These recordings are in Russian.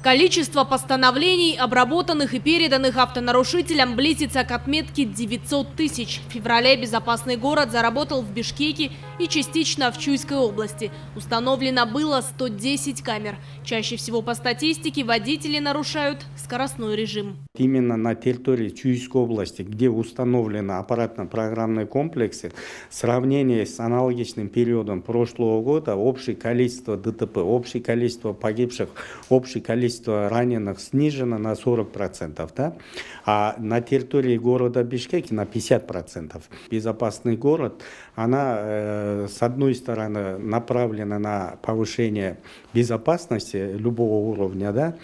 Количество постановлений, обработанных и переданных автонарушителям, близится к отметке 900 тысяч. В феврале безопасный город заработал в Бишкеке и частично в Чуйской области. Установлено было 110 камер. Чаще всего по статистике водители нарушают скоростной режим. Именно на территории Чуйской области, где установлены аппаратно-программные комплексы, в сравнении с аналогичным периодом прошлого года общее количество ДТП, общее количество погибших, общее количество раненых снижено на 40%, да? А на территории города Бишкеки на 50%. Безопасный город, она с одной стороны направлена на повышение безопасности любого уровня, да?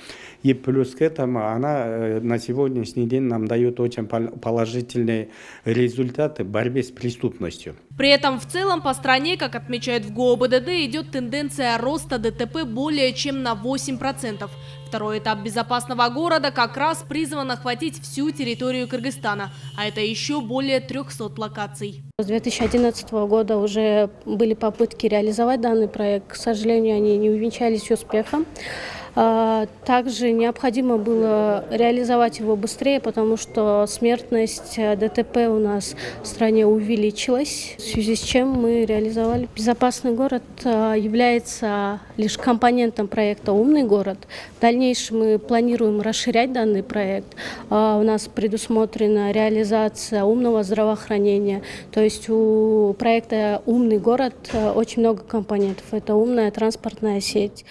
И плюс к этому она на сегодняшний день нам дает очень положительные результаты в борьбе с преступностью. При этом в целом по стране, как отмечают в ГОБДД, идет тенденция роста ДТП более чем на 8%. Второй этап безопасного города как раз призван охватить всю территорию Кыргызстана, а это еще более 300 локаций. С 2011 года уже были попытки реализовать данный проект. К сожалению, они не увенчались успехом. Также необходимо было реализовать его быстрее, потому что смертность ДТП у нас в стране увеличилась, в связи с чем мы реализовали. Безопасный город является лишь компонентом проекта «Умный город». В дальнейшем мы планируем расширять данный проект. У нас предусмотрена реализация умного здравоохранения. То есть у проекта «Умный город» очень много компонентов. Это умная транспортная сеть.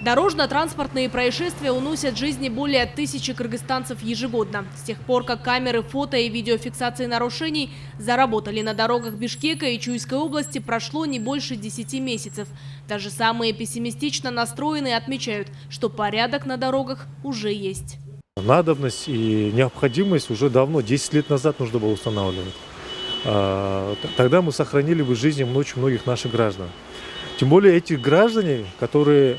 Дорожно-транспортные происшествия уносят жизни более 1000 кыргызстанцев ежегодно. С тех пор, как камеры фото и видеофиксации нарушений заработали на дорогах Бишкека и Чуйской области, прошло не больше 10 месяцев. Даже самые пессимистично настроенные отмечают, что порядок на дорогах уже есть. Надобность и необходимость уже давно, 10 лет назад нужно было устанавливать. Тогда мы сохранили бы жизни очень многих наших граждан. Тем более этих граждане, которые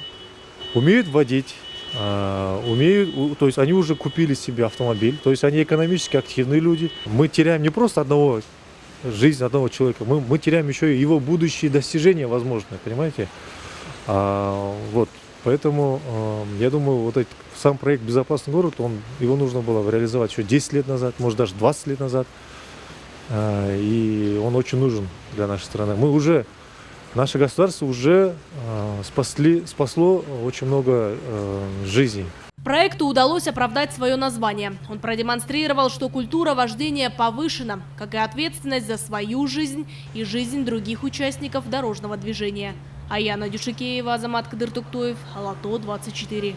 умеют водить, то есть они уже купили себе автомобиль, то есть они экономически активные люди. Мы теряем не просто жизнь одного человека, мы теряем еще и его будущие достижения возможные, понимаете? Вот, поэтому я думаю, сам проект «Безопасный город», его нужно было реализовать еще 10 лет назад, может даже 20 лет назад, и он очень нужен для нашей страны. Наше государство уже спасло очень много жизней. Проекту удалось оправдать свое название. Он продемонстрировал, что культура вождения повышена, как и ответственность за свою жизнь и жизнь других участников дорожного движения. Аяна Дюшикеева, Азамат Кадыртуктоев, Алато 24.